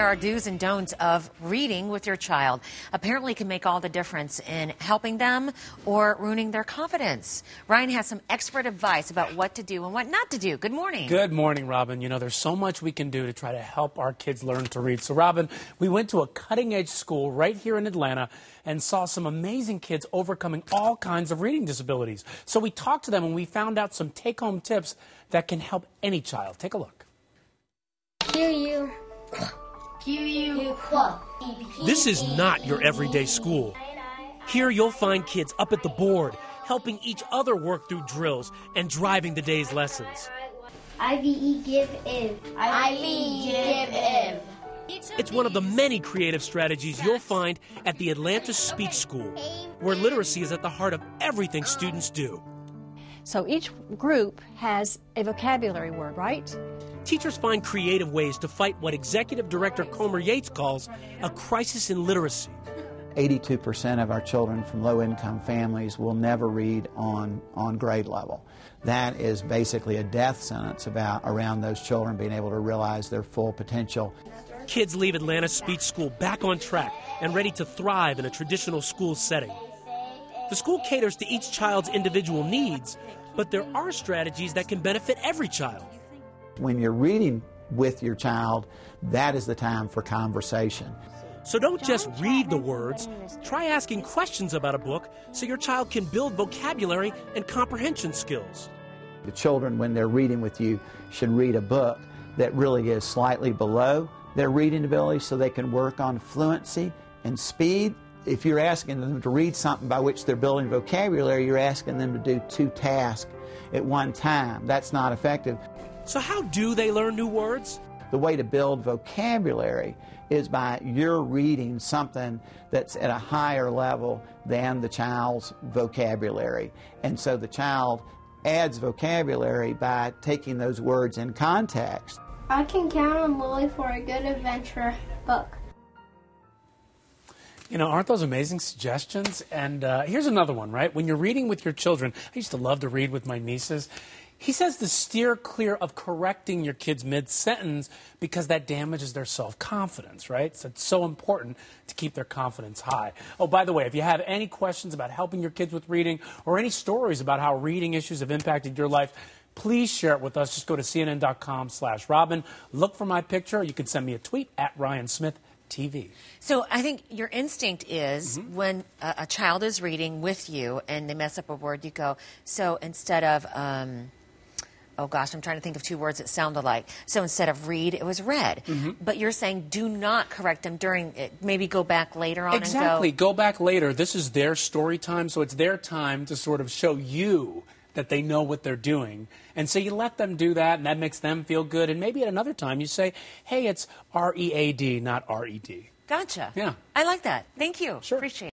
there are do's and don'ts of reading with your child. Apparently it can make all the difference in helping them or ruining their confidence. Ryan has some expert advice about what to do and what not to do. Good morning. Good morning, Robin. You know, there's so much we can do to try to help our kids learn to read. So, Robin, we went to a cutting-edge school right here in Atlanta and saw some amazing kids overcoming all kinds of reading disabilities. So we talked to them and we found out some take-home tips that can help any child. Take a look. This is not your everyday school. Here you'll find kids up at the board, helping each other work through drills and driving the day's lessons. IVE give if. IVE give if. It's one of the many creative strategies you'll find at the Atlanta Speech School, where literacy is at the heart of everything students do. So each group has a vocabulary word, right? Teachers find creative ways to fight what Executive Director Comer Yates calls a crisis in literacy. 82% of our children from low-income families will never read on grade level. That is basically a death sentence around those children being able to realize their full potential. Kids leave Atlanta Speech School back on track and ready to thrive in a traditional school setting. The school caters to each child's individual needs, but there are strategies that can benefit every child. When you're reading with your child, that is the time for conversation. So don't just read the words, try asking questions about a book so your child can build vocabulary and comprehension skills. The children, when they're reading with you, should read a book that really is slightly below their reading ability so they can work on fluency and speed. If you're asking them to read something by which they're building vocabulary, you're asking them to do 2 tasks at one time. That's not effective. So how do they learn new words? The way to build vocabulary is by you're reading something that's at a higher level than the child's vocabulary. And so the child adds vocabulary by taking those words in context. I can count on Lily for a good adventure book. You know, aren't those amazing suggestions? And here's another one, right? When you're reading with your children, I used to love to read with my nieces. He says to steer clear of correcting your kids mid-sentence because that damages their self-confidence, right? So it's so important to keep their confidence high. Oh, by the way, if you have any questions about helping your kids with reading or any stories about how reading issues have impacted your life, please share it with us. Just go to CNN.com/Robin. Look for my picture. You can send me a tweet at Ryan Smith TV. So I think your instinct is when a child is reading with you and they mess up a word, you go, so instead of, oh gosh, I'm trying to think of 2 words that sound alike. So instead of read, it was read. But you're saying do not correct them during it. Maybe go back later on Exactly. and go back later. This is their story time, so it's their time to sort of show you that they know what they're doing. And so you let them do that, and that makes them feel good. And maybe at another time you say, hey, it's R-E-A-D, not R-E-D. Gotcha. Yeah. I like that. Thank you. Sure. Appreciate it.